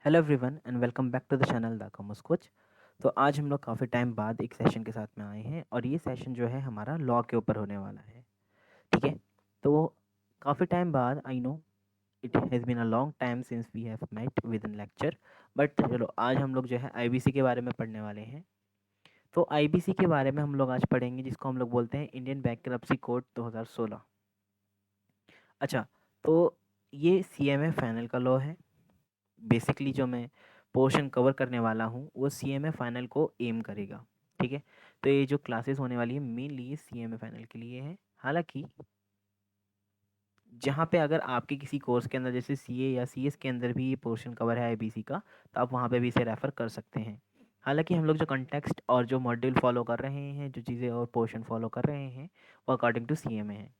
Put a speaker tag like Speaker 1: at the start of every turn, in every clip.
Speaker 1: Hello everyone and welcome back to the channel the commerce coach. तो आज हम लोग काफ़ी टाइम बाद एक सेशन के साथ में आए हैं और ये सेशन जो है हमारा लॉ के ऊपर होने वाला है। ठीक है। तो काफ़ी टाइम बाद I know it has been a long time since we have met with in lecture, but चलो आज हम लोग जो है आईबीसी के बारे में पढ़ने वाले हैं। तो आईबीसी के बारे में हम लोग आज पढ़ेंगे जिसको हम लोग बोलते हैं इंडियन बैंक्रप्सी कोड 2016। अच्छा, तो ये सीएमए फाइनल का लॉ है। बेसिकली जो मैं पोर्शन कवर करने वाला हूँ वो सीएमए फाइनल को एम करेगा। ठीक है। तो ये जो क्लासेस होने वाली है मेनली ये सीएमए फाइनल के लिए है। हालांकि जहाँ पे अगर आपके किसी कोर्स के अंदर जैसे सीए या सीएस के अंदर भी ये पोर्शन कवर है आईबीसी का, तो आप वहाँ पे भी इसे रेफ़र कर सकते हैं। हालांकि हम लोग जो कंटेक्स्ट और जो मॉड्यूल फॉलो कर रहे हैं, जो चीज़ें और पोर्शन फॉलो कर रहे हैं, वो अकॉर्डिंग टू सीएमए है।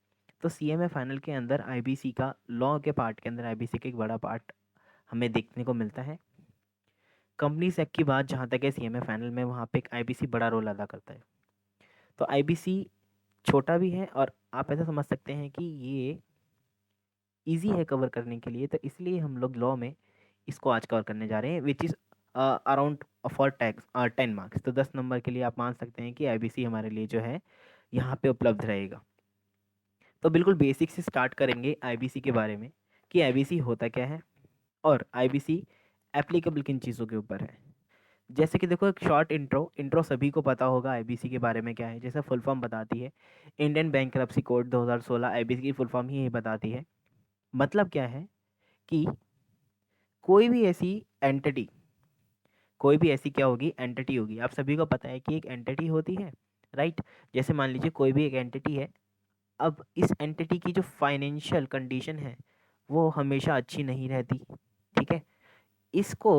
Speaker 1: तो सीएमए फाइनल के अंदर आईबीसी का लॉ के पार्ट के अंदर आईबीसी का एक बड़ा पार्ट हमें देखने को मिलता है। कंपनीज एक्ट की बात जहाँ तक है सीएमए फाइनल में, वहाँ पे एक आईबीसी बड़ा रोल अदा करता है। तो आईबीसी छोटा भी है और आप ऐसा समझ सकते हैं कि ये इजी है कवर करने के लिए, तो इसलिए हम लोग लॉ में इसको आज कवर करने जा रहे हैं, which is around for tax 10 marks. तो 10 नंबर के लिए आप मान सकते हैं कि आईबीसी हमारे लिए जो है यहाँ पे उपलब्ध रहेगा। तो बिल्कुल बेसिक से स्टार्ट करेंगे आईबीसी के बारे में कि आईबीसी होता क्या है और आईबीसी एप्लीकेबल किन चीज़ों के ऊपर है। जैसे कि देखो, एक शॉर्ट इंट्रो सभी को पता होगा आईबीसी के बारे में क्या है। जैसे फुल फॉर्म बताती है, इंडियन बैंक्रप्सी कोड 2016। आईबीसी की फुल फॉर्म ही यही बताती है। मतलब क्या है कि कोई भी ऐसी एंटिटी, कोई भी ऐसी क्या होगी, एंटिटी होगी। आप सभी को पता है कि एक एंटिटी होती है, राइट। जैसे मान लीजिए कोई भी एक एंटिटी है। अब इस एंटिटी की जो फाइनेंशियल कंडीशन है वो हमेशा अच्छी नहीं रहती। ठीक है। इसको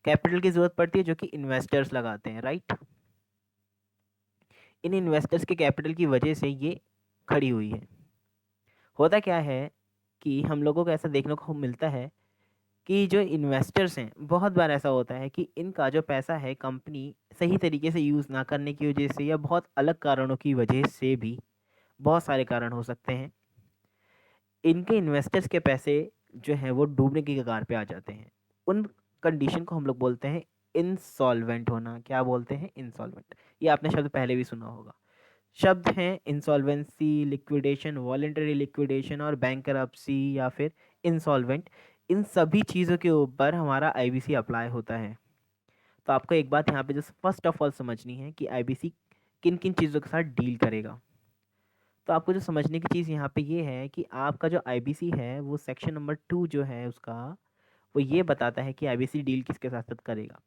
Speaker 1: कैपिटल की ज़रूरत पड़ती है जो कि इन्वेस्टर्स लगाते हैं, राइट। इन इन्वेस्टर्स के कैपिटल की वजह से ये खड़ी हुई है। होता क्या है कि हम लोगों को ऐसा देखने को मिलता है कि जो इन्वेस्टर्स हैं, बहुत बार ऐसा होता है कि इनका जो पैसा है कंपनी सही तरीके से यूज़ ना करने की वजह से या बहुत अलग कारणों की वजह से भी, बहुत सारे कारण हो सकते हैं, इनके इन्वेस्टर्स के पैसे जो हैं वो डूबने की कगार पे आ जाते हैं। उन कंडीशन को हम लोग बोलते हैं इंसॉल्वेंट होना। क्या बोलते हैं? इंसॉल्वेंट। ये आपने शब्द पहले भी सुना होगा। शब्द हैं इंसॉल्वेंसी, लिक्विडेशन, वॉलेंटरी लिक्विडेशन और बैंकरप्सी या फिर इंसॉल्वेंट। इन सभी चीज़ों के ऊपर हमारा आईबीसी अप्लाई होता है। तो आपको एक बात यहाँ पे जो फर्स्ट ऑफ ऑल समझनी है कि आईबीसी किन किन चीज़ों के साथ डील करेगा। तो आपको जो समझने की चीज़ यहाँ पे ये है कि आपका जो आईबीसी है वो सेक्शन नंबर 2 जो है उसका, वो ये बताता है कि आईबीसी डील किसके साथ साथ करेगा।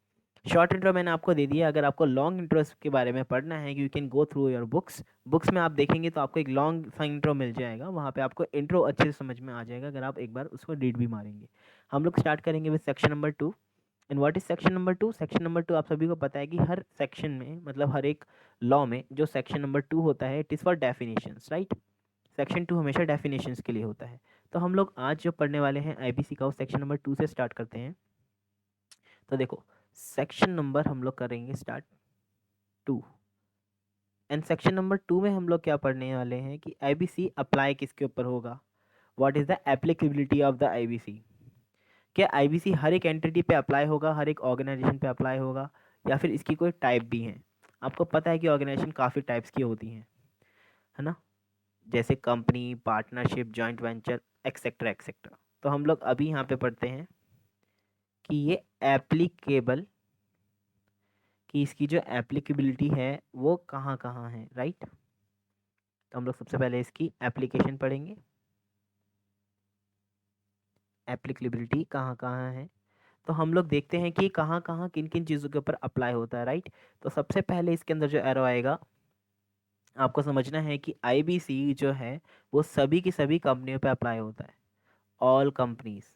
Speaker 1: शॉर्ट इंट्रो मैंने आपको दे दिया। अगर आपको लॉन्ग इंट्रो के बारे में पढ़ना है, you can go through your books. Books में आप देखेंगे तो आपको एक लॉन्ग सा इंट्रो मिल जाएगा, वहाँ पे आपको इंट्रो अच्छे से समझ में आ जाएगा अगर आप एक बार उसको रीड भी मारेंगे। हम लोग स्टार्ट करेंगे with section number 2। And what is section number 2? Section number 2 आप सभी को पता है कि हर सेक्शन में, मतलब हर एक लॉ में जो सेक्शन नंबर 2 होता है, it is for definitions, right. Section 2 हमेशा डेफिनेशंस के लिए होता है। तो हम लोग आज जो पढ़ने वाले हैं आईबीसी का, वो सेक्शन नंबर 2 से स्टार्ट करते हैं। तो देखो, सेक्शन नंबर हम लोग करेंगे स्टार्ट 2। एंड सेक्शन नंबर 2 में हम लोग क्या पढ़ने वाले हैं कि आईबीसी अप्लाई किसके ऊपर होगा। What is the applicability of the IBC. क्या आईबीसी हर एक एंटिटी पे अप्लाई होगा, हर एक ऑर्गेनाइजेशन पे अप्लाई होगा, या फिर इसकी कोई टाइप भी है। आपको पता है कि ऑर्गेनाइजेशन काफ़ी टाइप्स की होती हैं, है ना। जैसे company, partnership, joint venture, etcetera etcetera. तो हम लोग अभी यहाँ पे पढ़ते हैं कि ये एप्लीकेबल, कि इसकी जो एप्लीकेबिलिटी है वो कहाँ कहाँ है, राइट। तो हम लोग सबसे पहले इसकी एप्लीकेशन पढ़ेंगे। एप्लीकेबिलिटी कहाँ कहाँ है, तो हम लोग देखते हैं कि कहाँ कहाँ किन किन चीज़ों के ऊपर अप्लाई होता है, राइट। तो सबसे पहले इसके अंदर जो एरो आएगा, आपको समझना है कि आईबीसी जो है वो सभी की सभी कंपनियों पे अप्लाई होता है, ऑल कंपनीज।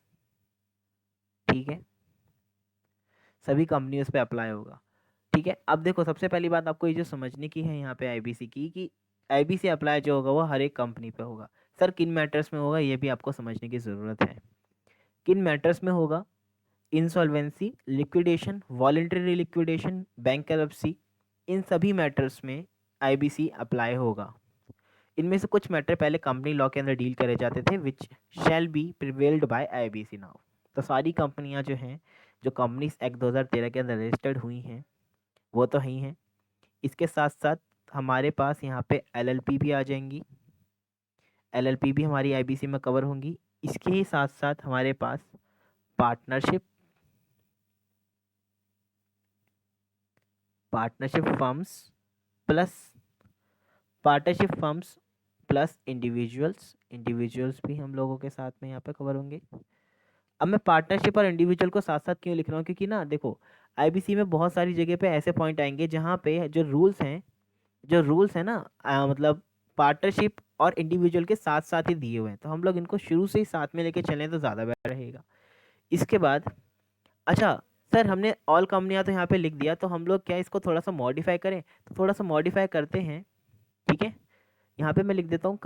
Speaker 1: ठीक है, सभी कंपनियों पे अप्लाई होगा। ठीक है। अब देखो, सबसे पहली बात आपको ये जो समझने की है यहाँ पे आईबीसी की, कि आईबीसी अप्लाई जो होगा वो हर एक कंपनी पे होगा। सर किन मैटर्स में होगा, ये भी आपको समझने की ज़रूरत है। किन मैटर्स में होगा? Insolvency, liquidation, voluntary liquidation, bankruptcy, इन सभी मैटर्स में आईबीसी अप्लाई होगा। इनमें से कुछ मैटर पहले कंपनी लॉ के अंदर डील करे जाते थे, which shall be prevailed by IBC now. तो सारी कंपनियां जो हैं, जो कंपनीज एक्ट 2013 के अंदर रजिस्टर्ड हुई हैं, वो तो ही हैं। इसके साथ साथ हमारे पास यहाँ पे एलएलपी भी आ जाएंगी, एलएलपी भी हमारी आईबीसी में कवर होंगी। इसके ही साथ साथ हमारे पास partnership partnership firms plus partnership firms plus individuals, individuals भी हम लोगों के साथ में यहाँ पे कवर होंगे। अब मैं पार्टनरशिप और इंडिविजुअल को साथ साथ क्यों लिख रहा हूँ, क्योंकि ना देखो, आईबीसी में बहुत सारी जगह पे ऐसे पॉइंट आएंगे जहाँ पे जो रूल्स हैं ना, मतलब पार्टनरशिप और इंडिविजुअल के साथ साथ ही दिए हुए हैं, तो हम लोग इनको शुरू से ही साथ में लेके चलें तो ज़्यादा बेटर रहेगा। इसके बाद अच्छा सर, हमने ऑल कंपनियां तो यहाँ पे लिख दिया, तो हम लोग क्या इसको थोड़ा सा मॉडिफाई करें? तो थोड़ा सा मॉडिफाई करते हैं, ठीक है। यहाँ पे मैं लिख देता हूँ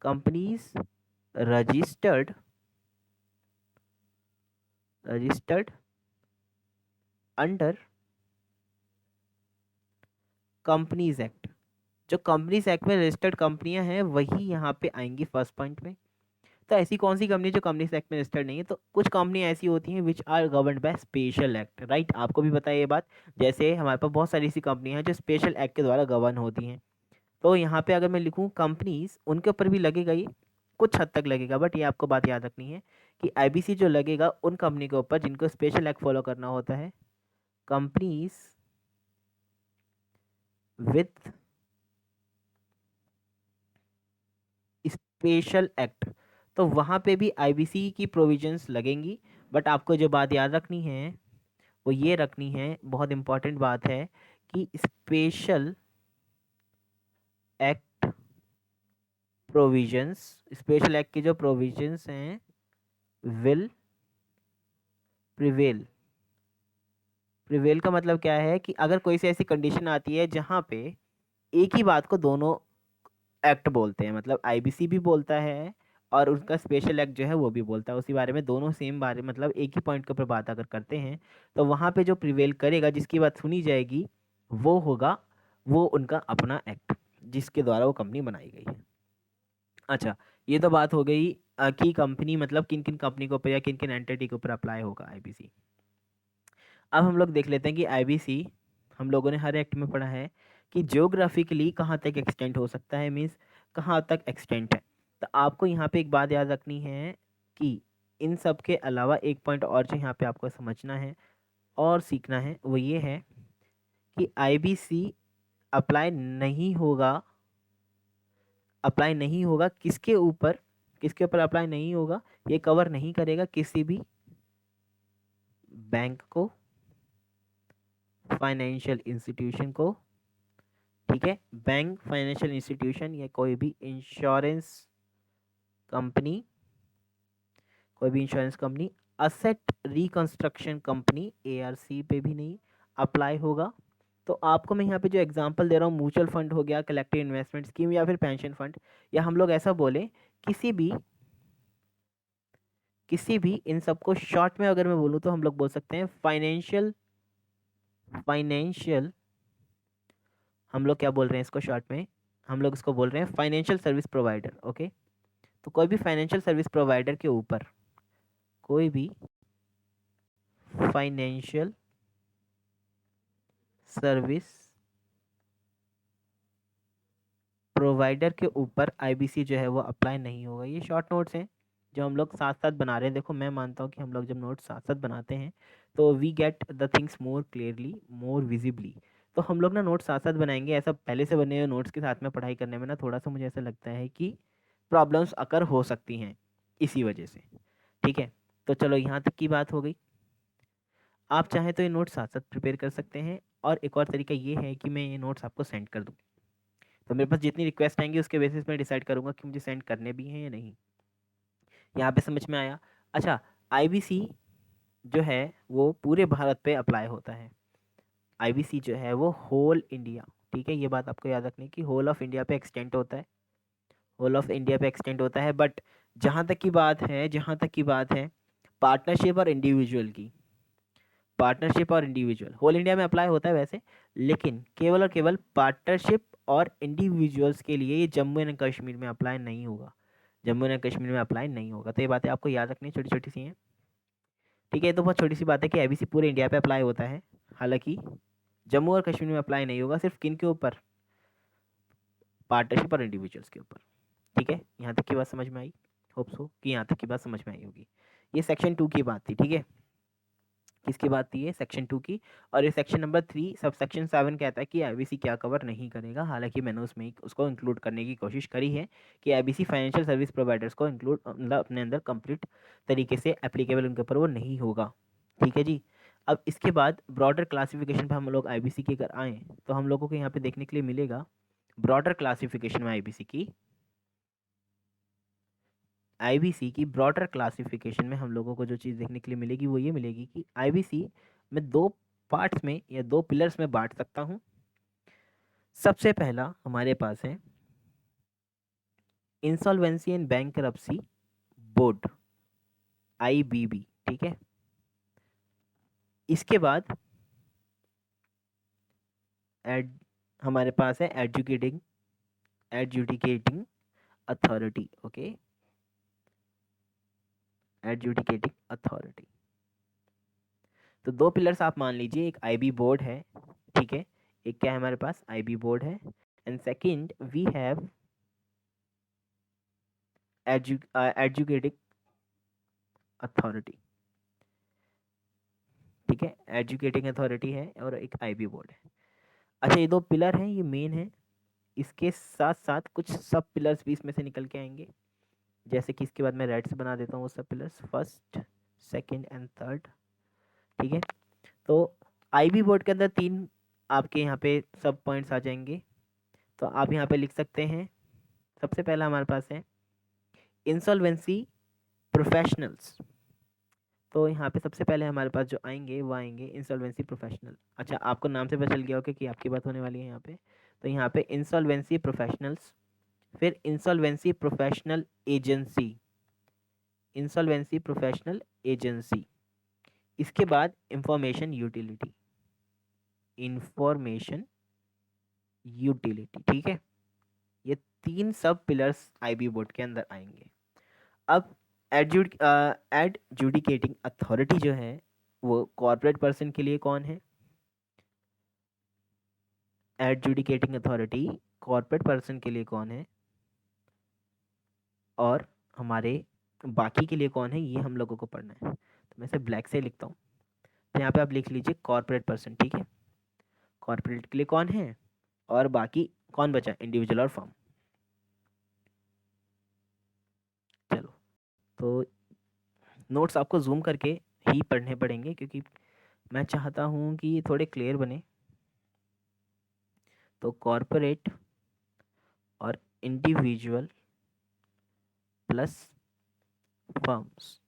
Speaker 1: companies registered registered under companies act. जो कंपनीज एक्ट में रजिस्टर्ड कंपनियां हैं वही यहाँ पे आएंगी फर्स्ट पॉइंट में। तो ऐसी कौन सी कंपनी जो कंपनीज एक्ट में रजिस्टर्ड नहीं है? तो कुछ कंपनियां ऐसी होती हैं which are governed by special act, right? आपको भी पता है ये बात। जैसे हमारे पास बहुत सारी ऐसी कंपनियां हैं जो स्पेशल एक्ट के द्वारा गवर्न होती हैं। तो यहाँ पे अगर मैं लिखूँ कंपनीज, उनके ऊपर भी लगेगा ये, कुछ हद तक लगेगा, बट ये आपको बात याद रखनी है कि आईबीसी जो लगेगा उन कंपनी के ऊपर जिनको स्पेशल एक्ट फॉलो करना होता है, कंपनीज विथ स्पेशल एक्ट। तो वहाँ पे भी आईबीसी की प्रोविजंस लगेंगी, बट आपको जो बात याद रखनी है वो ये रखनी है, बहुत इंपॉर्टेंट बात है, कि special act provisions, special act की जो प्रोविजंस हैं विल प्रिवेल। प्रिवेल का मतलब क्या है कि अगर कोई सी ऐसी कंडीशन आती है जहाँ पे एक ही बात को दोनों एक्ट बोलते हैं, मतलब आईबीसी भी बोलता है और उसका स्पेशल एक्ट जो है वो भी बोलता है उसी बारे में, दोनों सेम बारे, मतलब एक ही पॉइंट के ऊपर बात अगर करते हैं, तो वहाँ पे जो प्रिवेल करेगा, जिसकी बात सुनी जाएगी, वो होगा वो उनका अपना एक्ट जिसके द्वारा वो कंपनी बनाई गई है। अच्छा, ये तो बात हो गई कि कंपनी मतलब किन किन कंपनी के ऊपर या किन किन एंटिटी के ऊपर अप्लाई होगा आईबीसी। अब हम लोग देख लेते हैं कि आईबीसी हम लोगों ने हर एक्ट में पढ़ा है कि ज्योग्राफिकली कहाँ तक एक्सटेंड हो सकता है, मीन्स कहाँ तक एक्सटेंड है। तो आपको यहाँ पे एक बात याद रखनी है कि इन सब के अलावा एक पॉइंट और जो यहाँ पे आपको समझना है और सीखना है वो ये है कि आईबीसी अप्लाई नहीं होगा, किसके ऊपर अप्लाई नहीं होगा, ये कवर नहीं करेगा किसी भी बैंक को, फाइनेंशियल इंस्टीट्यूशन को, ठीक है, बैंक, फाइनेंशियल इंस्टीट्यूशन या कोई भी insurance company, asset reconstruction company ARC पे भी नहीं अप्लाई होगा। तो आपको मैं यहाँ पे जो एग्जांपल दे रहा हूँ, म्यूचुअल फंड हो गया, कलेक्टिव इन्वेस्टमेंट स्कीम या फिर पेंशन फंड, या हम लोग ऐसा बोले किसी भी इन सबको शॉर्ट में अगर मैं बोलूँ तो हम लोग बोल सकते हैं फाइनेंशियल, हम लोग क्या बोल रहे हैं इसको शॉर्ट में, हम लोग इसको बोल रहे हैं फाइनेंशियल सर्विस प्रोवाइडर। ओके, तो कोई भी फाइनेंशियल सर्विस प्रोवाइडर के ऊपर, कोई भी फाइनेंशियल सर्विस प्रोवाइडर के ऊपर आईबीसी जो है वो अप्लाई नहीं होगा। ये शॉर्ट नोट्स हैं जो हम लोग साथ साथ बना रहे हैं। देखो, मैं मानता हूँ कि हम लोग जब नोट्स साथ साथ बनाते हैं तो we get the things more clearly, more visibly. तो हम लोग ना नोट्स साथ साथ बनाएंगे, ऐसा पहले से बने हुए नोट्स के साथ में पढ़ाई करने में ना थोड़ा सा मुझे ऐसा लगता है कि प्रॉब्लम्स अकर हो सकती हैं इसी वजह से। ठीक है, तो चलो यहाँ तक की बात हो गई। आप चाहें तो ये नोट्स साथ साथ प्रिपेयर कर सकते हैं, और एक और तरीका ये है कि मैं ये नोट्स आपको सेंड कर दूँ। तो मेरे पास जितनी रिक्वेस्ट आएंगी उसके बेसिस पे डिसाइड करूँगा कि मुझे सेंड करने भी हैं या नहीं। यहाँ पे समझ में आया? अच्छा, आईबीसी जो है वो पूरे भारत पे अप्लाई होता है। आईबीसी जो है वो होल इंडिया, ठीक है, ये बात आपको याद रखनी कि होल ऑफ इंडिया पे एक्सटेंड होता है, होल ऑफ इंडिया पे एक्सटेंड होता है। बट जहाँ तक की बात है पार्टनरशिप और इंडिविजुअल होल इंडिया में अप्लाई होता है वैसे, लेकिन केवल और केवल पार्टनरशिप और इंडिविजुअल्स के लिए ये जम्मू एंड कश्मीर में अप्लाई नहीं होगा। जम्मू एंड कश्मीर में अप्लाई नहीं होगा। तो ये बातें आपको याद रखनी छोटी छोटी सी हैं, ठीक है। तो बहुत छोटी सी बात है कि आईबीसी पूरे इंडिया पे अप्लाई होता है, हालांकि जम्मू और कश्मीर में अप्लाई नहीं होगा, सिर्फ किन के ऊपर, पार्टनरशिप और इंडिविजुअल्स के ऊपर, ठीक है। यहाँ तक की बात समझ में आई, होप सो कि यहाँ तक की बात समझ में आई होगी। ये सेक्शन 2 की बात थी, ठीक है। किसकी बात थी ये, सेक्शन 2 की। और ये सेक्शन नंबर 3 सब सेक्शन 7 कहता है कि आईबीसी क्या कवर नहीं करेगा, हालांकि मैंने उसमें उसको इंक्लूड करने की कोशिश करी है कि आईबीसी फाइनेंशियल सर्विस प्रोवाइडर्स को इंक्लूड मतलब अपने अंदर कंप्लीट तरीके से एप्लीकेबल उनके ऊपर वो नहीं होगा, ठीक है जी। अब इसके बाद ब्रॉडर क्लासिफिकेशन पर हम लोग आईबीसी की अगर आएँ तो हम लोगों को यहाँ पे देखने के लिए मिलेगा ब्रॉडर क्लासिफिकेशन में आईबीसी की ब्रॉडर क्लासिफिकेशन में हम लोगों को जो चीज़ देखने के लिए मिलेगी वो ये मिलेगी कि आईबीसी में दो पार्ट्स में या दो पिलर्स में बांट सकता हूँ। सबसे पहला हमारे पास है insolvency and bankruptcy board, IBB, ठीक है। इसके बाद हमारे पास है adjudicating authority, okay, adjudicating authority. तो दो पिलर्स आप मान लीजिए, एक आईबी बोर्ड है, ठीक है, एक क्या है हमारे पास, आईबी बोर्ड है, and second we have educating authority, ठीक है, एजुकेटिंग अथॉरिटी है और एक आईबी बोर्ड है। अच्छा, ये दो पिलर हैं, ये मेन है। इसके साथ साथ कुछ सब पिलर्स भी इसमें से निकल के आएंगे, जैसे कि इसके बाद मैं रेड से बना देता हूँ वो सब pillars, first, second and third, ठीक है। तो आईबी बोर्ड के अंदर 3 आपके यहाँ पे सब पॉइंट्स आ जाएंगे। तो आप यहाँ पे लिख सकते हैं, सबसे पहला हमारे पास है इंसॉल्वेंसी प्रोफेशनल्स। तो यहाँ पे सबसे पहले हमारे पास जो आएंगे वो आएंगे इंसॉल्वेंसी प्रोफेशनल। अच्छा, आपको नाम से पता चल गया होगा कि आपकी बात होने वाली है यहाँ पे। तो यहाँ पे इंसॉल्वेंसी प्रोफेशनल्स, फिर insolvency professional agency, insolvency professional agency. इसके बाद इंफॉर्मेशन यूटिलिटी, इंफॉर्मेशन यूटिलिटी, ठीक है। ये 3 सब पिलर्स आईबी बोर्ड के अंदर आएंगे। अब एडजुडिकेटिंग अथॉरिटी जो है वो कॉर्पोरेट पर्सन के लिए कौन है, एडजुडिकेटिंग अथॉरिटी कॉर्पोरेट पर्सन के लिए कौन है, और हमारे बाकी के लिए कौन है, ये हम लोगों को पढ़ना है। तो मैं इसे ब्लैक से लिखता हूँ। तो यहाँ पे आप लिख लीजिए कॉर्पोरेट पर्सन, ठीक है। कॉर्पोरेट के लिए कौन है, और बाकी कौन बचा, इंडिविजुअल और फर्म। चलो, तो नोट्स आपको जूम करके ही पढ़ने पड़ेंगे, क्योंकि मैं चाहता हूँ कि ये थोड़े क्लियर बने। तो कॉर्पोरेट और इंडिविजुअल प्लस फर्म्स।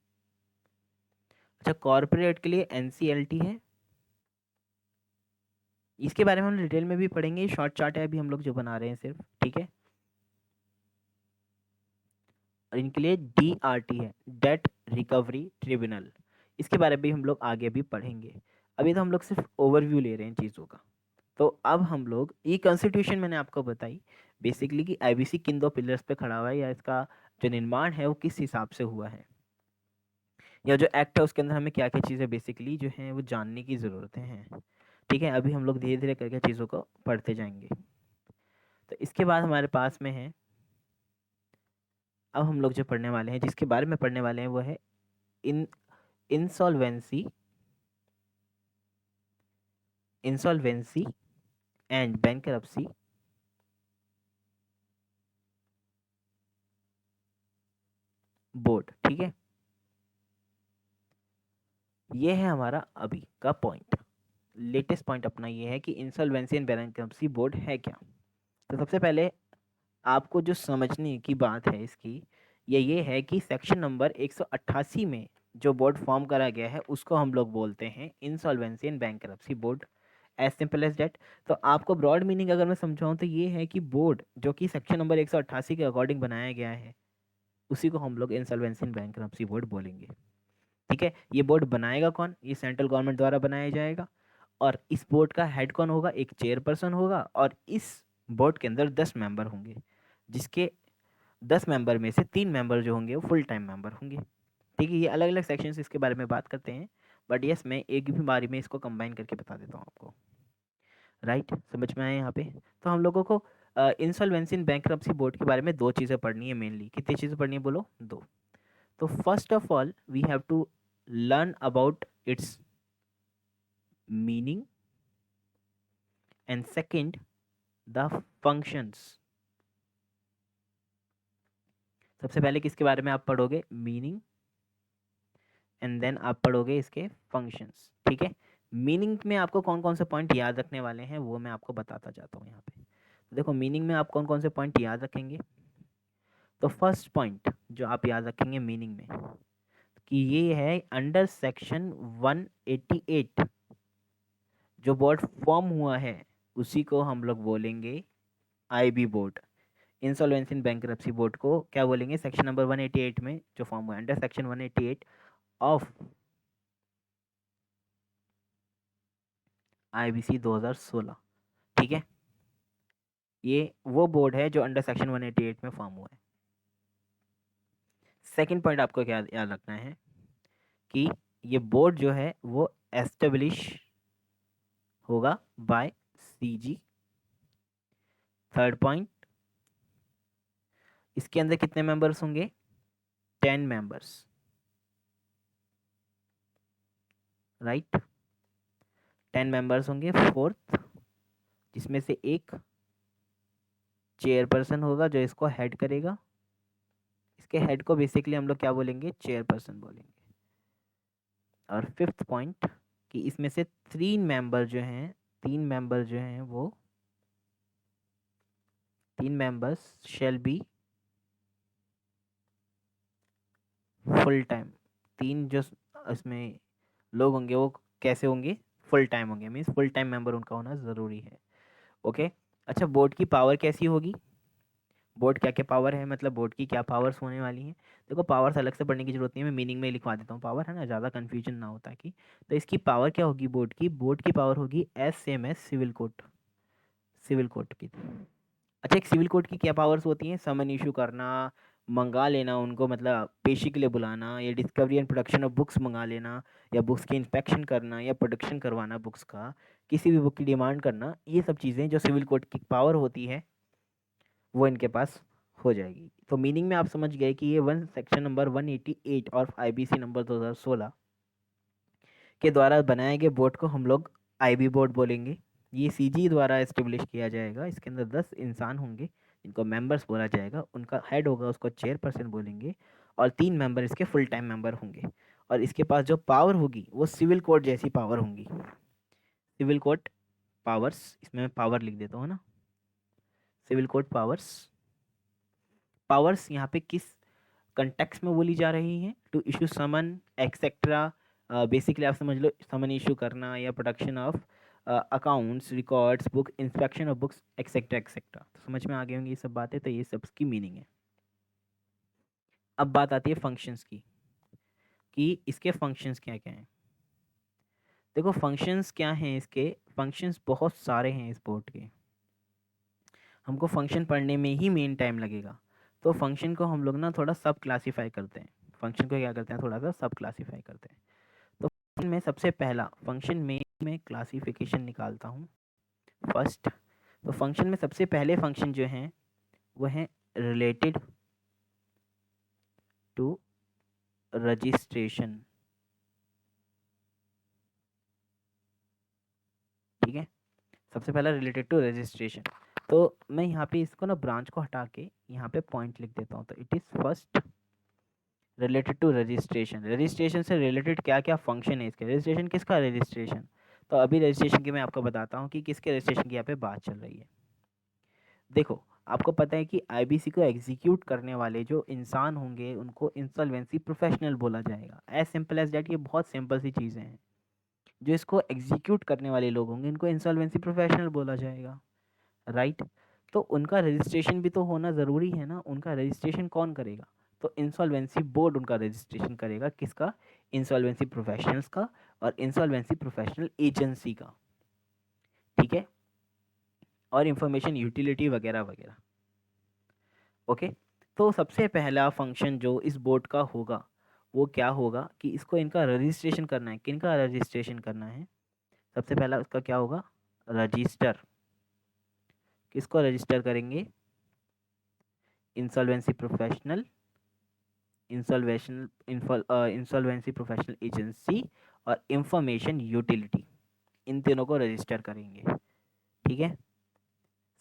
Speaker 1: अच्छा, कॉर्पोरेट के लिए एनसीएलटी है, इसके बारे में हम डिटेल में भी पढ़ेंगे। शॉर्ट चार्ट है अभी हम लोग जो बना रहे हैं सिर्फ, ठीक है। और इनके लिए डीआरटी है, डेट रिकवरी ट्रिब्यूनल, इसके बारे में भी हम लोग आगे भी पढ़ेंगे। अभी तो हम लोग सिर्फ ओवरव्यू ले रहे हैं चीज़ों का। तो अब हम लोग ई कॉन्स्टिट्यूशन मैंने आपको बताई बेसिकली कि आईबीसी किन 2 पिलर्स पे खड़ा हुआ है, या इसका जो निर्माण है वो किस हिसाब से हुआ है, या जो एक्ट है उसके अंदर हमें क्या क्या चीज़ें बेसिकली जो हैं वो जानने की ज़रूरतें हैं, ठीक है। अभी हम लोग धीरे धीरे करके चीज़ों को पढ़ते जाएंगे। तो इसके बाद हमारे पास में है, अब हम लोग जो पढ़ने वाले हैं, जिसके बारे में पढ़ने वाले हैं वो है इन insolvency, insolvency and bankruptcy board, ठीक है। ये है हमारा अभी का पॉइंट, लेटेस्ट पॉइंट अपना ये है कि इंसॉल्वेंसी एंड बैंकरप्सी बोर्ड है क्या। तो सबसे पहले आपको जो समझने की बात है इसकी, ये है कि सेक्शन नंबर 188 में जो बोर्ड फॉर्म करा गया है उसको हम लोग बोलते हैं insolvency and bankruptcy board, as simple as that. तो आपको ब्रॉड मीनिंग अगर मैं समझाऊँ तो ये है कि बोर्ड जो कि सेक्शन नंबर 188 के अकॉर्डिंग बनाया गया है उसी को हम लोग इंसॉल्वेंसी एंड बैंकरप्सी बोर्ड बोलेंगे, ठीक है। ये बोर्ड बनाएगा कौन, ये सेंट्रल गवर्नमेंट द्वारा बनाया जाएगा। और इस बोर्ड का हेड कौन होगा, एक चेयरपर्सन होगा, और इस बोर्ड के अंदर 10 मेंबर होंगे, जिसके 10 मेंबर में से 3 मेंबर जो होंगे वो फुल टाइम मेंबर होंगे। ठीक है, ये अलग अलग सेक्शंस इसके बारे में बात करते हैं, बट यस मैं एक भी बारी में इसको कंबाइन करके बता देता हूँ आपको। राइट, समझ में आया यहाँ पे? तो हम लोगों को इंसॉल्वेंसी इन बैंक्रप्सी बोर्ड के बारे में 2 चीज़ें पढ़नी है मेनली। कितनी चीज़ें पढ़नी है बोलो? 2। तो first of all we have to learn about its meaning and second the functions. सबसे पहले किसके बारे में आप पढ़ोगे? मीनिंग, एंड देन आप पढ़ोगे इसके फंक्शंस। ठीक है, मीनिंग में आपको कौन कौन से पॉइंट याद रखने वाले हैं वो मैं आपको बताता जाता हूँ यहाँ पे। तो देखो मीनिंग में आप कौन कौन से पॉइंट याद रखेंगे। तो फर्स्ट पॉइंट जो आप याद रखेंगे मीनिंग में कि ये है अंडर सेक्शन 188 जो बोर्ड फॉर्म हुआ है उसी को हम लोग बोलेंगे आईबी बोर्ड। इंसॉल्वेंसी इन बैंक्रप्सी बोर्ड को क्या बोलेंगे? सेक्शन नंबर 188 में जो फॉर्म हुआ है अंडर सेक्शन 188 ऑफ आईबीसी 2016। ठीक है, ये वो बोर्ड है जो अंडर सेक्शन 188 में फॉर्म हुआ है। सेकंड पॉइंट आपको क्या याद रखना है कि ये बोर्ड जो है वो एस्टेब्लिश होगा बाय सीजी। थर्ड पॉइंट, इसके अंदर कितने मेंबर्स होंगे? 10 मेंबर्स। राइट, 10 मेंबर्स होंगे। फोर्थ, जिसमें से एक चेयरपर्सन होगा जो इसको हेड करेगा। इसके हेड को बेसिकली हम लोग क्या बोलेंगे? चेयरपर्सन बोलेंगे। और फिफ्थ पॉइंट कि इसमें से 3 मेंबर जो हैं वो 3 members shall be full time. 3 जो इसमें लोग होंगे वो कैसे होंगे? फुल टाइम होंगे, मीन्स फुल टाइम मेंबर उनका होना ज़रूरी है। ओके, अच्छा बोर्ड की पावर कैसी होगी? बोर्ड क्या क्या पावर है, मतलब बोर्ड की क्या पावर्स होने वाली हैं? देखो पावर्स अलग से पढ़ने की जरूरत नहीं है, मैं मीनिंग में लिखवा देता हूँ पावर, है ना, ज़्यादा कन्फ्यूजन ना होता कि। तो इसकी पावर क्या होगी बोर्ड की पावर होगी as same as civil court की। अच्छा, एक सिविल कोर्ट की क्या पावर्स होती हैं? समन इशू करना, मंगा लेना उनको, मतलब पेशी के लिए बुलाना, या discovery and production of books मंगा लेना, या बुक्स की इंस्पेक्शन करना, या प्रोडक्शन करवाना बुक्स का, किसी भी बुक की डिमांड करना, ये सब चीज़ें जो सिविल कोर्ट की पावर होती है वो इनके पास हो जाएगी। तो मीनिंग में आप समझ गए कि ये वन सेक्शन नंबर 188 और आईबीसी नंबर 2016 के द्वारा बनाए गए बोर्ड को हम लोग आईबी बोर्ड बोलेंगे। ये सीजी द्वारा एस्टेब्लिश किया जाएगा। इसके अंदर 10 इंसान होंगे जिनको मेंबर्स बोला जाएगा, उनका हेड होगा उसको चेयरपर्सन बोलेंगे, और 3 मेंबर इसके फुल टाइम मेंबर होंगे। और इसके पास जो पावर होगी वो सिविल कोर्ट जैसी पावर होंगी। सिविल कोर्ट पावर्स, इसमें मैं पावर लिख देता हूँ ना, सिविल कोर्ट पावर्स। पावर्स यहाँ पे किस कंटेक्स्ट में बोली जा रही हैं? To issue summon etcetera. Basically आप समझ लो समन इशू करना, या production of accounts, records, book inspection of books etcetera etcetera. तो समझ में आ गई होंगी ये सब बातें, तो ये सब की मीनिंग है। अब बात आती है फंक्शंस की कि इसके फंक्शंस क्या क्या हैं। देखो फंक्शंस क्या हैं, इसके फंक्शंस बहुत सारे हैं इस बोर्ड के। हमको फंक्शन पढ़ने में ही मेन टाइम लगेगा। तो फंक्शन को हम लोग ना थोड़ा सब क्लासीफाई करते हैं। फंक्शन को क्या करते हैं? थोड़ा सा सब क्लासीफाई करते हैं। तो फंक्शन में सबसे पहला फंक्शन में मैं क्लासिफिकेशन निकालता हूँ फर्स्ट। तो फंक्शन में सबसे पहले फंक्शन जो हैं वो हैं रिलेटेड टू रजिस्ट्रेशन। ठीक है, सबसे पहला रिलेटेड टू रजिस्ट्रेशन। तो मैं यहाँ पे इसको ना ब्रांच को हटा के यहाँ पे पॉइंट लिख देता हूँ। तो it is first related to registration. Registration से रिलेटेड क्या क्या फंक्शन है इसके? रजिस्ट्रेशन किसका? रजिस्ट्रेशन। तो अभी रजिस्ट्रेशन की मैं आपको बताता हूँ कि किसके रजिस्ट्रेशन की यहाँ पे बात चल रही है। देखो आपको पता है कि आईबीसी को एग्जीक्यूट करने वाले जो इंसान होंगे उनको इंसॉल्वेंसी प्रोफेशनल बोला जाएगा। एज सिंपल एज डैट, ये बहुत सिंपल सी चीज़ें हैं। जो इसको एग्जीक्यूट करने वाले लोग होंगे इनको इंसॉल्वेंसी प्रोफेशनल बोला जाएगा। राइट, तो उनका रजिस्ट्रेशन भी तो होना ज़रूरी है ना। उनका रजिस्ट्रेशन कौन करेगा? तो इंसॉल्वेंसी बोर्ड उनका रजिस्ट्रेशन करेगा। किसका? इंसॉल्वेंसी प्रोफेशनल्स का और इंसॉल्वेंसी प्रोफेशनल एजेंसी का। ठीक है, और इंफॉर्मेशन यूटिलिटी वगैरह वगैरह। ओके, तो सबसे पहला फंक्शन जो इस बोर्ड का होगा वो क्या होगा कि इसको इनका रजिस्ट्रेशन करना है। किनका रजिस्ट्रेशन करना है? सबसे पहला उसका क्या होगा? रजिस्टर। किसको रजिस्टर करेंगे? Insolvency professional, insolvency professional agency और इंफॉर्मेशन यूटिलिटी, इन तीनों को रजिस्टर करेंगे। ठीक है।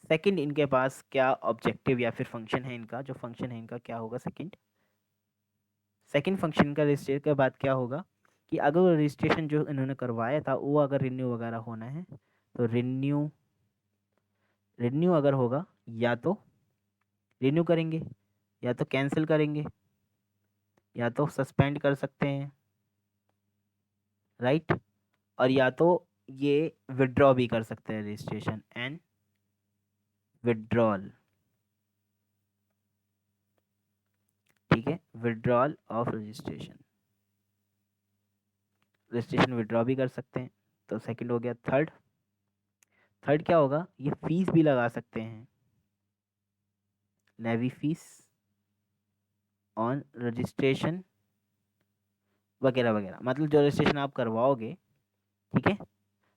Speaker 1: सेकंड इनके पास क्या ऑब्जेक्टिव या फिर फंक्शन है इनका, जो फंक्शन है इनका क्या होगा? सेकंड फंक्शन का रजिस्टर के बाद क्या होगा कि अगर रजिस्ट्रेशन जो इन्होंने करवाया था वो अगर रिन्यू वगैरह होना है तो रिन्यू रिन्यू अगर होगा या तो रिन्यू करेंगे या तो कैंसिल करेंगे या तो सस्पेंड कर सकते हैं, राइट। और या तो ये विड्रॉ भी कर सकते हैं, रजिस्ट्रेशन एंड विड्रॉल। ठीक है, withdrawal of registration, registration withdraw भी कर सकते हैं। तो सेकंड हो गया। थर्ड क्या होगा? ये फीस भी लगा सकते हैं, लेवी फीस ऑन रजिस्ट्रेशन वगैरह वगैरह। मतलब जो रजिस्ट्रेशन आप करवाओगे, ठीक है,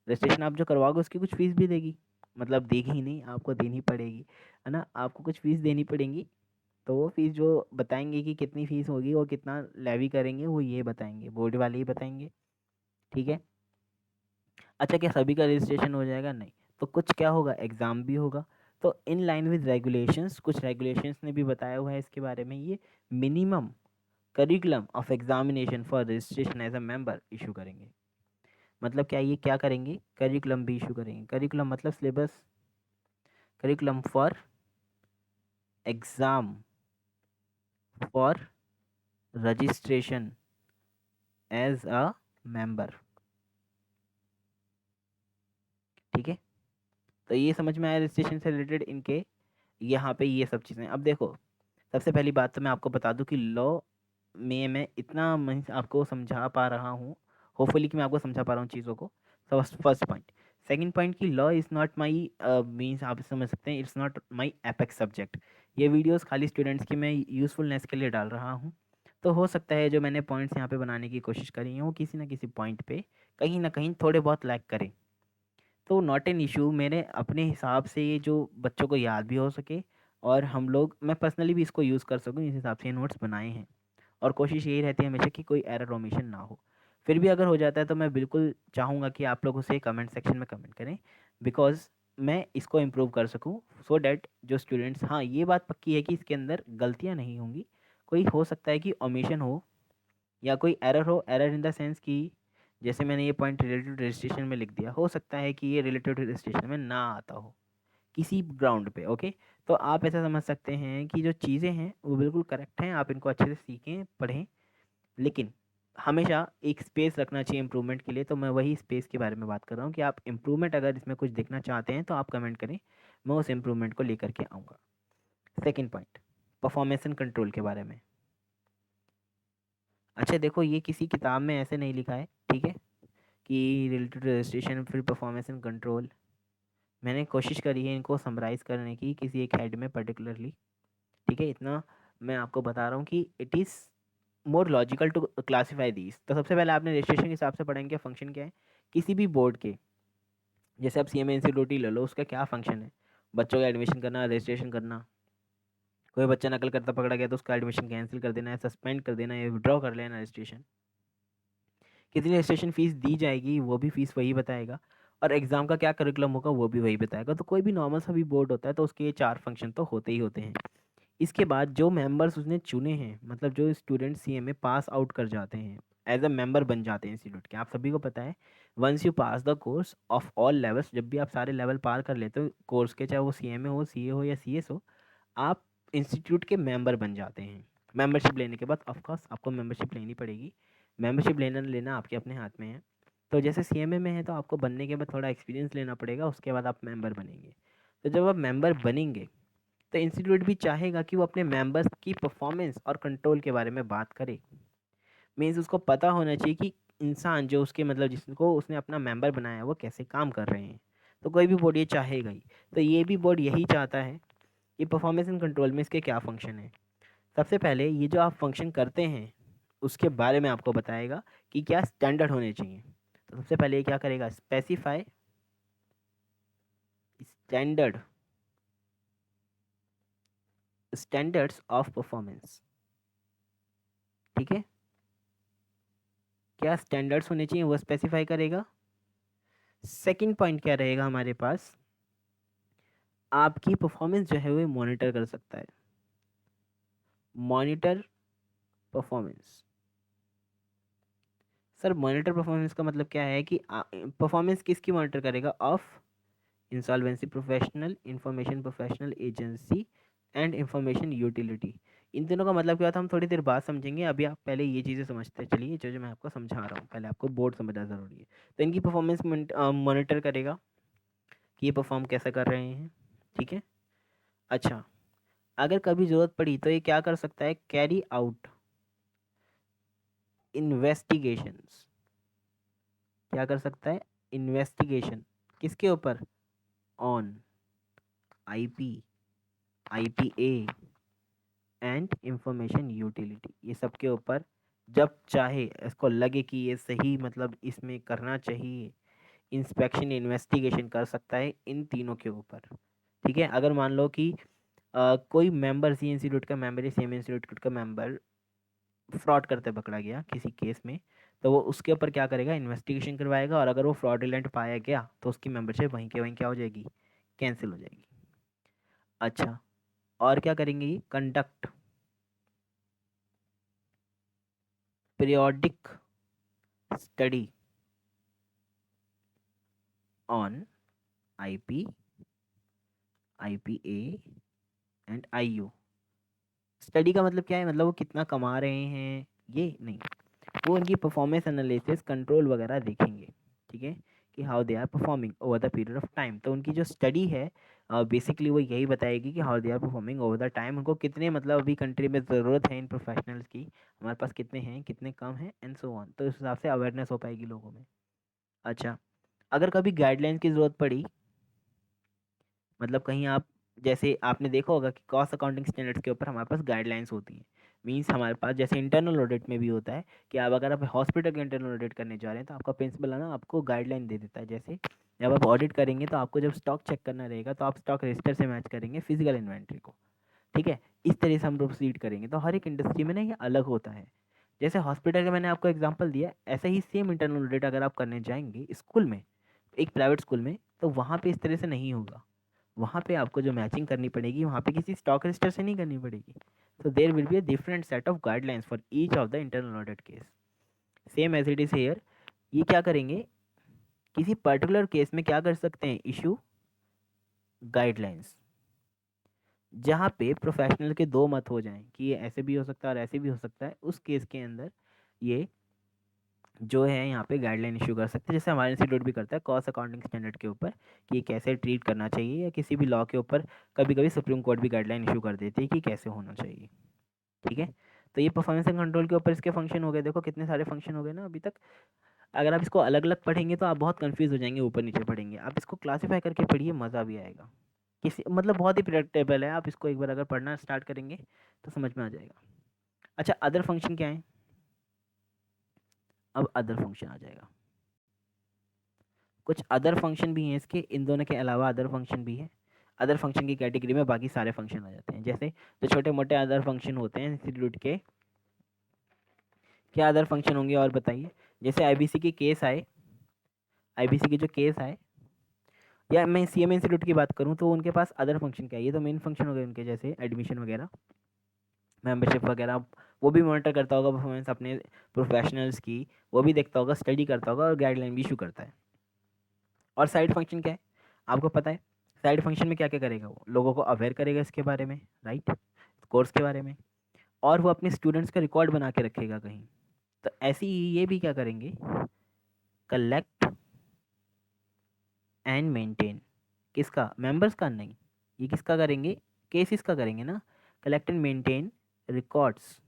Speaker 1: रजिस्ट्रेशन आप जो करवाओगे उसकी कुछ फीस भी देगी, मतलब देगी ही नहीं, आपको देनी पड़ेगी, है ना। आपको कुछ फीस देनी पड़ेगी। तो वो फीस जो बताएंगे कि कितनी फीस होगी और कितना लेवी करेंगे वो ये बताएंगे, बोर्ड वाले ही बताएंगे। ठीक है। अच्छा, क्या सभी का रजिस्ट्रेशन हो जाएगा? नहीं। तो कुछ क्या होगा? एग्ज़ाम भी होगा। तो इन लाइन विद रेगुलेशंस, कुछ रेगुलेशंस ने भी बताया हुआ है इसके बारे में, ये minimum curriculum of examination for registration as a member issue करेंगे। मतलब क्या, ये क्या करेंगे? करिकुलम भी इशू करेंगे। करिकुलम मतलब syllabus, curriculum for exam for registration as a member. ठीक है। तो ये समझ में आया रजिस्ट्रेशन से रिलेटेड इनके यहाँ पे ये सब चीज़ें। अब देखो, सबसे पहली बात तो मैं आपको बता दूं कि लॉ में मैं इतना आपको समझा पा रहा हूँ, होपफुली कि मैं आपको समझा पा रहा हूँ चीज़ों को। First point. सेकंड पॉइंट कि law is not my means, आप समझ सकते हैं, it's not my apex subject. ये वीडियोस खाली स्टूडेंट्स की मैं यूज़फुलनेस के लिए डाल रहा हूँ। तो हो सकता है जो मैंने पॉइंट्स यहाँ पे बनाने की कोशिश करी है वो किसी ना किसी पॉइंट पे कहीं ना कहीं थोड़े बहुत लैग करें। तो नॉट एन इशू, मेरे अपने हिसाब से ये जो बच्चों को याद भी हो सके और हम लोग, मैं पर्सनली भी इसको यूज़ कर सकूँ, इस हिसाब से ये नोट्स बनाए हैं। और कोशिश यही रहती है हमेशा कि कोई एरर ओमिशन ना हो। फिर भी अगर हो जाता है तो मैं बिल्कुल चाहूँगा कि आप लोग उसे कमेंट सेक्शन में कमेंट करें, बिकॉज़ मैं इसको इम्प्रूव कर सकूँ, सो डैट जो स्टूडेंट्स, हाँ ये बात पक्की है कि इसके अंदर गलतियाँ नहीं होंगी। कोई हो सकता है कि ओमिशन हो या कोई एरर हो, एरर इन द सेंस कि जैसे मैंने ये पॉइंट रिलेटेड रजिस्ट्रेशन में लिख दिया, हो सकता है कि ये रिलेटेड रजिस्ट्रेशन में ना आता हो किसी ग्राउंड पे। ओके। तो आप ऐसा समझ सकते हैं कि जो चीज़ें हैं वो बिल्कुल करेक्ट हैं, आप इनको अच्छे से सीखें, पढ़ें, लेकिन हमेशा एक स्पेस रखना चाहिए इम्प्रूवमेंट के लिए। तो मैं वही स्पेस के बारे में बात कर रहा हूँ कि आप इम्प्रूवमेंट अगर इसमें कुछ देखना चाहते हैं तो आप कमेंट करें, मैं उस इम्प्रूवमेंट को लेकर के आऊँगा। Second point, performance and control के बारे में। अच्छा देखो, ये किसी किताब में ऐसे नहीं लिखा है, ठीक है, कि रिलेटेड रजिस्ट्रेशन फिर परफॉर्मेंस एंड कंट्रोल। मैंने कोशिश करी है इनको समराइज़ करने की किसी एक हेड में पर्टिकुलरली। ठीक है, इतना मैं आपको बता रहा हूँ कि it is more logical to classify these. तो सबसे पहले आपने रजिस्ट्रेशन के हिसाब से पढ़ेंगे फंक्शन क्या है किसी भी बोर्ड के। जैसे आप CMA इंस्टीट्यूट ही ले लो, उसका क्या फंक्शन है? बच्चों का एडमिशन करना, रजिस्ट्रेशन करना। कोई बच्चा नकल करता पकड़ा गया तो उसका एडमिशन कैंसिल कर देना है, सस्पेंड कर देना है, विड्रॉ कर लेना रजिस्ट्रेशन। कितनी रजिस्ट्रेशन फ़ीस दी जाएगी वो भी फ़ीस वही बताएगा, और एग्ज़ाम का क्या करिकुलम होगा वो भी वही बताएगा। तो कोई भी नॉर्मल सा भी बोर्ड होता है तो उसके ये 4 फंक्शन तो होते ही होते हैं। इसके बाद जो मेंबर्स उसने चुने हैं, मतलब जो स्टूडेंट CMA पास आउट कर जाते हैं, एज अ मेंबर बन जाते हैं इंस्टीट्यूट के, आप सभी को पता है, once you pass the course of all levels, जब भी आप सारे लेवल पार कर लेते हो कोर्स के, चाहे वो CMA हो, CA हो या CS हो, आप इंस्टीट्यूट के मेंबर बन जाते हैं। मेंबरशिप लेने के बाद ऑफकोर्स आपको मेंबरशिप लेनी पड़ेगी, मेंबरशिप लेना लेना आपके अपने हाथ में है। तो जैसे CMA में है तो आपको बनने के बाद थोड़ा एक्सपीरियंस लेना पड़ेगा, उसके बाद आप मेंबर बनेंगे। तो जब आप मेंबर बनेंगे तो इंस्टीट्यूट भी चाहेगा कि वो अपने मेंबर्स की परफॉर्मेंस और कंट्रोल के बारे में बात करे। मीन्स उसको पता होना चाहिए कि इंसान जो उसके, मतलब जिसको उसने अपना मेंबर बनाया है, वो कैसे काम कर रहे हैं। तो कोई भी बोर्ड ये चाहेगा ही। तो ये भी बोर्ड यही चाहता है कि परफॉर्मेंस एंड कंट्रोल में इसके क्या फंक्शन है। सबसे पहले ये जो आप फंक्शन करते हैं उसके बारे में आपको बताएगा कि क्या स्टैंडर्ड होने चाहिए। तो सबसे पहले ये क्या करेगा, specify standard standards of performance. ठीक है, क्या स्टैंडर्ड्स होने चाहिए वो स्पेसिफाई करेगा। सेकंड पॉइंट क्या रहेगा हमारे पास, आपकी परफॉर्मेंस जो है वो मॉनिटर कर सकता है, monitor performance. Sir monitor performance का मतलब क्या है कि परफॉर्मेंस किसकी मॉनिटर करेगा, of insolvency professional, information professional agency and information utility. इन तीनों का मतलब क्या होता है हम थोड़ी देर बाद समझेंगे, अभी आप पहले ये चीज़ें समझते चलिए जो जो मैं आपको समझा रहा हूँ, पहले आपको बोर्ड समझना ज़रूरी है। तो इनकी परफॉर्मेंस मॉनिटर करेगा कि ये परफॉर्म कैसे कर रहे हैं। ठीक है, अच्छा अगर कभी ज़रूरत पड़ी तो ये क्या कर सकता है, कैरी आउट इन्वेस्टिगेशंस। क्या कर सकता है, इन्वेस्टिगेशन किसके ऊपर, on IP, IPA and information utility, ये सब के ऊपर जब चाहे इसको लगे कि ये सही मतलब इसमें करना चाहिए, इंस्पेक्शन इन्वेस्टिगेशन कर सकता है इन तीनों के ऊपर। ठीक है, अगर मान लो कि कोई मेंबर सी इंस्टीट्यूट का मेंबर या सेम इंस्टीट्यूट का मेंबर फ्रॉड करते पकड़ा गया किसी केस में, तो वो उसके ऊपर क्या करेगा, इन्वेस्टिगेशन करवाएगा, और अगर वो फ्रॉडुलेंट पाया गया तो उसकी मेंबरशिप वहीं के वहीं क्या हो जाएगी, कैंसिल हो जाएगी। अच्छा, और क्या करेंगे, ये conduct periodic study on IP, IPA and IU. Study का मतलब क्या है, मतलब वो कितना कमा रहे हैं ये नहीं, वो उनकी परफॉर्मेंस एनालिसिस कंट्रोल वगैरह देखेंगे। ठीक है, कि how they are performing over the period of time. तो उनकी जो स्टडी है बेसिकली वो यही बताएगी कि how they are performing over the time, उनको कितने मतलब अभी कंट्री में ज़रूरत है इन प्रोफेशनल्स की, हमारे पास कितने हैं कितने कम हैं एंड सो ऑन, तो इस हिसाब से अवेयरनेस हो पाएगी लोगों में। अच्छा, अगर कभी गाइडलाइंस की ज़रूरत पड़ी, मतलब कहीं आप, जैसे आपने देखा होगा कि कॉस्ट अकाउंटिंग स्टैंडर्ड्स के ऊपर हमारे पास गाइडलाइंस होती हैं। मींस हमारे पास जैसे इंटरनल ऑडिट में भी होता है कि आप अगर आप हॉस्पिटल के इंटरनल ऑडिट करने जा रहे हैं तो आपका प्रिंसिपल है ना आपको गाइडलाइन दे देता है। जैसे जब आप ऑडिट करेंगे तो आपको जब स्टॉक चेक करना रहेगा तो आप स्टॉक रजिस्टर से मैच करेंगे फिजिकल इन्वेंट्री को। ठीक है, इस तरह से हम प्रोसीड करेंगे। तो हर एक इंडस्ट्री में ना ये अलग होता है। जैसे हॉस्पिटल का मैंने आपको एग्जांपल दिया, ऐसे ही सेम इंटरनल ऑडिट अगर आप करने जाएंगे स्कूल में, एक प्राइवेट स्कूल में, तो वहाँ पे इस तरह से नहीं होगा। वहाँ पे आपको जो मैचिंग करनी पड़ेगी वहाँ पे किसी स्टॉक रजिस्टर से नहीं करनी पड़ेगी। So there will be a different set of guidelines for each of the internal audit case. Same as it is here. ये क्या करेंगे, किसी पर्टिकुलर केस में क्या कर सकते हैं, इशू गाइडलाइंस, जहाँ पे प्रोफेशनल के दो मत हो जाएं कि ये ऐसे भी हो सकता है और ऐसे भी हो सकता है, उस केस के अंदर ये जो है यहाँ पे गाइडलाइन इशू कर सकते हैं। जैसे हमारा इंस्टीट्यूट भी करता है कॉस्ट अकाउंटिंग स्टैंडर्ड के ऊपर कि कैसे ट्रीट करना चाहिए, या किसी भी लॉ के ऊपर कभी कभी सुप्रीम कोर्ट भी गाइडलाइन इशू कर देती है कि कैसे होना चाहिए। ठीक है, तो ये परफॉर्मेंस एंड कंट्रोल के ऊपर इसके फंक्शन हो गए। देखो कितने सारे फंक्शन हो गए ना अभी तक। अगर आप इसको अलग अलग पढ़ेंगे तो आप बहुत कंफ्यूज हो जाएंगे, ऊपर नीचे पढ़ेंगे, आप इसको क्लासीफाई करके पढ़िए, मज़ा भी आएगा। किसी मतलब बहुत ही प्रेडिक्टेबल है, आप इसको एक बार अगर पढ़ना स्टार्ट करेंगे तो समझ में आ जाएगा। अच्छा, अदर फंक्शन क्या है, अब अदर फंक्शन आ जाएगा। कुछ अदर फंक्शन भी हैं इसके, इन दोनों के अलावा अदर फंक्शन भी है। अदर फंक्शन की कैटेगरी में बाकी सारे फंक्शन आ जाते हैं। जैसे जो छोटे मोटे अदर फंक्शन होते हैं इंस्टीट्यूट के, क्या अदर फंक्शन होंगे और बताइए। जैसे आईबीसी के केस आए, आईबीसी के जो केस आए, या मैं सीएमए इंस्टीट्यूट की बात करूँ तो उनके पास अदर फंक्शन क्या है, ये तो मेन फंक्शन हो गए उनके, जैसे एडमिशन वगैरह, मेंबरशिप वगैरह, वो भी मॉनिटर करता होगा परफॉर्मेंस अपने प्रोफेशनल्स की, वो भी देखता होगा, स्टडी करता होगा और गाइडलाइन भी इशू करता है। और साइड फंक्शन क्या है, आपको पता है साइड फंक्शन में क्या क्या करेगा, वो लोगों को अवेयर करेगा इसके बारे में, राइट, कोर्स के बारे में, और वो अपने स्टूडेंट्स का रिकॉर्ड बना के रखेगा कहीं। तो ऐसे ही ये भी क्या करेंगे, कलेक्ट एंड मेंटेन, किसका, मेंबर्स का नहीं, ये किसका करेंगे, केसेस का करेंगे ना, collect and maintain records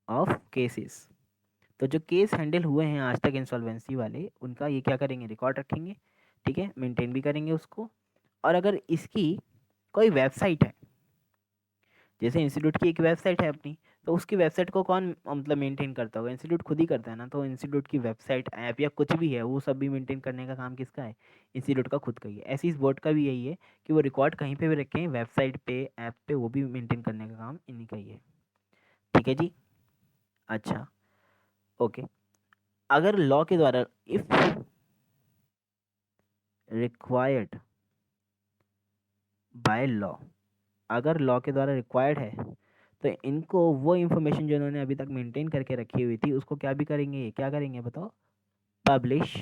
Speaker 1: of cases. तो जो केस हैंडल हुए हैं आज तक इंसॉल्वेंसी वाले, उनका ये क्या करेंगे, रिकॉर्ड रखेंगे। ठीक है, मेंटेन भी करेंगे उसको। और अगर इसकी कोई वेबसाइट है जैसे इंस्टीट्यूट की एक वेबसाइट है अपनी, तो उसकी वेबसाइट को कौन मतलब मेंटेन करता होगा? इंस्टीट्यूट खुद ही करता है ना। तो इंस्टीट्यूट की वेबसाइट, ऐप या कुछ भी है, वो सब भी मेंटेन करने का काम किसका है? इंस्टीट्यूट का खुद का ही है। ऐसे इस बोर्ड का भी यही है कि वो रिकॉर्ड कहीं पे भी रखें, वेबसाइट पे, ऐप पे, वो भी मेंटेन करने का काम इन्हीं का ही है। ठीक है जी। अच्छा, ओके। अगर लॉ के द्वारा, इफ रिक्वायर्ड बाय लॉ, अगर लॉ के द्वारा रिक्वायर्ड है, तो इनको वो इन्फॉर्मेशन जो इन्होंने अभी तक मेंटेन करके रखी हुई थी, उसको क्या भी करेंगे, ये क्या करेंगे बताओ? Publish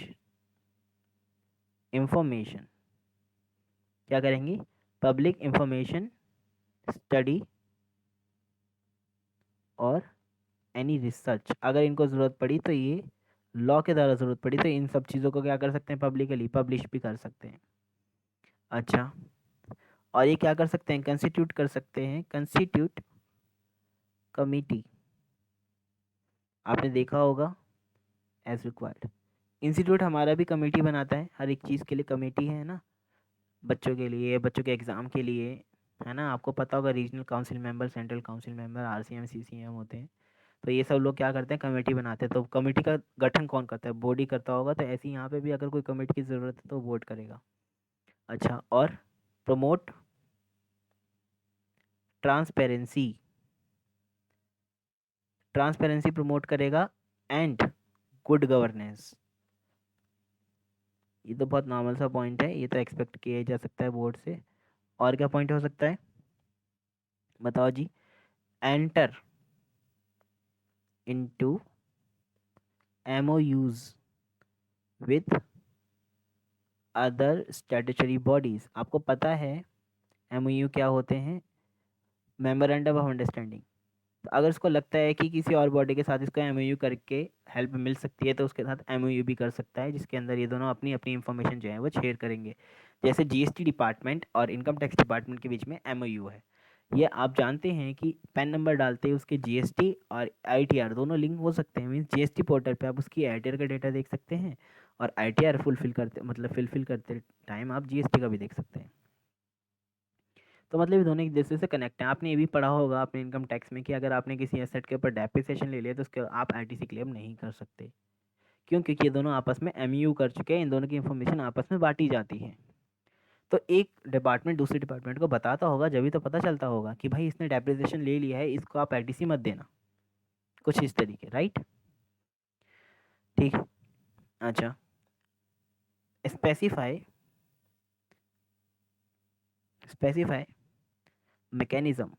Speaker 1: information. क्या करेंगे? पब्लिक इंफॉर्मेशन स्टडी और एनी रिसर्च। अगर इनको ज़रूरत पड़ी तो ये लॉ के द्वारा ज़रूरत पड़ी तो इन सब चीज़ों को क्या कर सकते हैं? पब्लिकली पब्लिश भी कर सकते हैं। अच्छा, और ये क्या कर सकते हैं? कंस्टिट्यूट कर सकते हैं, कंस्टिट्यूट कमिटी। आपने देखा होगा एज रिक्वायर्ड। इंस्टीट्यूट हमारा भी कमेटी बनाता है, हर एक चीज़ के लिए कमेटी है ना। बच्चों के लिए, बच्चों के एग्ज़ाम के लिए, है ना। आपको पता होगा regional council member, central council member, RCM CCM होते हैं। तो ये सब लोग क्या करते हैं? कमेटी बनाते हैं। तो कमेटी का गठन कौन करता है? बोर्ड ही करता होगा। तो ऐसे ही यहाँ पे भी अगर कोई कमेटी की ज़रूरत है तो बोर्ड करेगा। अच्छा, और प्रमोट ट्रांसपेरेंसी, ट्रांसपेरेंसी प्रमोट करेगा एंड गुड गवर्नेंस। ये तो बहुत नॉर्मल सा पॉइंट है, ये तो एक्सपेक्ट किया जा सकता है बोर्ड से। और क्या पॉइंट हो सकता है बताओ जी? Enter into MOUs with other statutory bodies. आपको पता है MOU क्या होते हैं? Memorandum of understanding. तो अगर इसको लगता है कि किसी और बॉडी के साथ इसको MOU करके हेल्प मिल सकती है, तो उसके साथ MOU भी कर सकता है, जिसके अंदर ये दोनों अपनी अपनी इंफॉर्मेशन जो है वो शेयर करेंगे। जैसे GST डिपार्टमेंट और इनकम टैक्स डिपार्टमेंट के बीच में MOU है। ये आप जानते हैं कि पैन नंबर डालते ही उसके GST और ITR दोनों लिंक हो सकते हैं। मीन्स GST पोर्टल पे आप उसकी ITR का डेटा देख सकते हैं, और ITR फुलफिल करते मतलब फिलफिल करते टाइम आप GST का भी देख सकते हैं। तो मतलब ये दोनों एक दूसरे से कनेक्ट हैं। आपने ये भी पढ़ा होगा अपने इनकम टैक्स में कि अगर आपने किसी एसेट के ऊपर डेप्रिसिएशन ले लिया तो उसके आप ITC क्लेम नहीं कर सकते। क्यों? क्योंकि ये दोनों आपस में MOU कर चुके हैं, इन दोनों की इन्फॉर्मेशन आपस में बांटी जाती है। तो एक डिपार्टमेंट दूसरे डिपार्टमेंट को बताता होगा, जब भी तो पता चलता होगा कि भाई इसने डेप्रिसिएशन ले लिया है, इसको आप ITC मत देना, कुछ इस तरीके, राइट? ठीक है। अच्छा, specify specify mechanism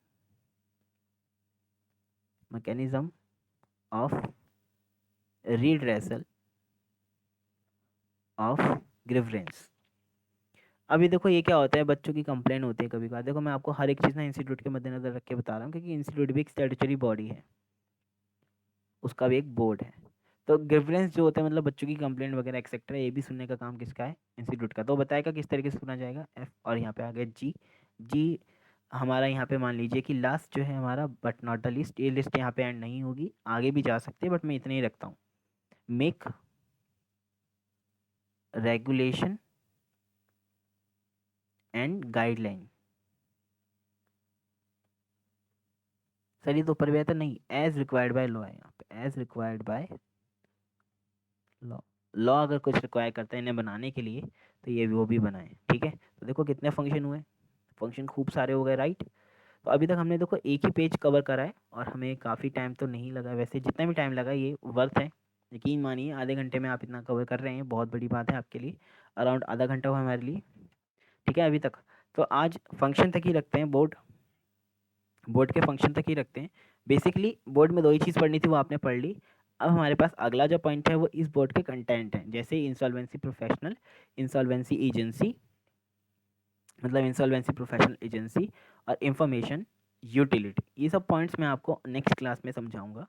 Speaker 1: mechanism of redressal of grievance. अभी देखो ये क्या होता है, बच्चों की कंप्लेन होती है कभी कभार। देखो मैं आपको हर एक चीज़ ना इंस्टीट्यूट के मद्देनजर रख के बता रहा हूँ, क्योंकि इंस्टीट्यूट भी एक स्टैट्यूटरी बॉडी है, उसका भी एक बोर्ड है। तो ग्रीवेंस जो होते हैं मतलब बच्चों की कंप्लेंट वगैरह एक्सेट्रा, ये भी सुनने का काम किसका है? इंस्टीट्यूट का। तो बताएगा किस तरीके से सुना जाएगा? F, और यहाँ पे आ गया जी। जी हमारा यहाँ पे मान लीजिए कि लास्ट जो है हमारा, बट नॉट द लिस्ट। ये लिस्ट यहाँ पे एंड नहीं होगी, आगे भी जा सकते हैं, बट मैं इतना ही रखता हूँ। Make regulation and guideline. Sir ये तो ऊपर भी आता नहीं, एज रिक्वायर्ड बाय लॉ है यहाँ पे, as required by law. Law अगर कुछ रिक्वायर करता है इन्हें बनाने के लिए, तो ये वो भी बनाए। ठीक है। तो देखो कितने फंक्शन हुए, फंक्शन खूब सारे हो गए, राइट? तो अभी तक हमने देखो एक ही पेज कवर करा है, और हमें काफ़ी टाइम तो नहीं लगा। वैसे जितना भी टाइम लगा ये वर्थ है, यकीन मानिए। आधे घंटे में आप इतना कवर कर रहे हैं, बहुत बड़ी बात है आपके लिए। अराउंड आधा घंटा हुआ हमारे लिए, ठीक है अभी तक। तो आज फंक्शन तक ही रखते हैं, बोर्ड बोर्ड के फंक्शन तक ही रखते हैं। बेसिकली बोर्ड में दो ही चीज़ पढ़नी थी, वो आपने पढ़ ली। अब हमारे पास अगला जो पॉइंट है वो इस बोर्ड के कंटेंट है, जैसे इंसॉल्वेंसी प्रोफेशनल, इंसॉल्वेंसी एजेंसी, मतलब इंसॉल्वेंसी प्रोफेशनल एजेंसी, और इंफॉर्मेशन यूटिलिटी। ये सब पॉइंट्स मैं आपको नेक्स्ट क्लास में समझाऊंगा।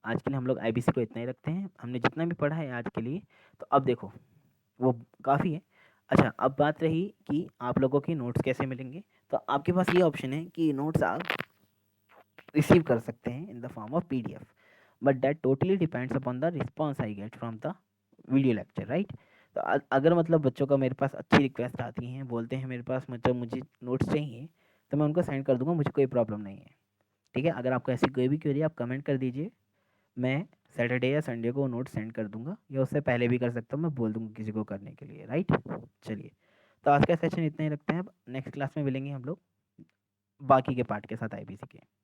Speaker 1: आज के लिए हम लोग IBC को इतना ही रखते हैं, हमने जितना भी पढ़ा है आज के लिए। तो अब देखो वो काफ़ी है। अच्छा, अब बात रही कि आप लोगों की नोट्स कैसे मिलेंगे। तो आपके पास ये ऑप्शन है कि नोट्स आप रिसीव कर सकते हैं in the form of PDF, but that totally depends upon the response I get from the video lecture, right? तो अगर मतलब बच्चों का मेरे पास अच्छी रिक्वेस्ट आती हैं, बोलते हैं मेरे पास मतलब मुझे नोट्स चाहिए, तो मैं उनको सेंड कर दूँगा, मुझे कोई प्रॉब्लम नहीं है। ठीक है? अगर आपको ऐसी कोई भी क्वेरी आप कमेंट कर दीजिए, मैं सैटरडे या संडे को नोट सेंड कर दूँगा, या उससे पहले भी कर सकता हूँ, मैं बोल दूँगा किसी को करने के लिए, राइट? चलिए, तो आज का सेशन इतना ही रखते हैं, अब नेक्स्ट क्लास में मिलेंगे हम लोग बाकी के पार्ट के साथ आईबीसी के।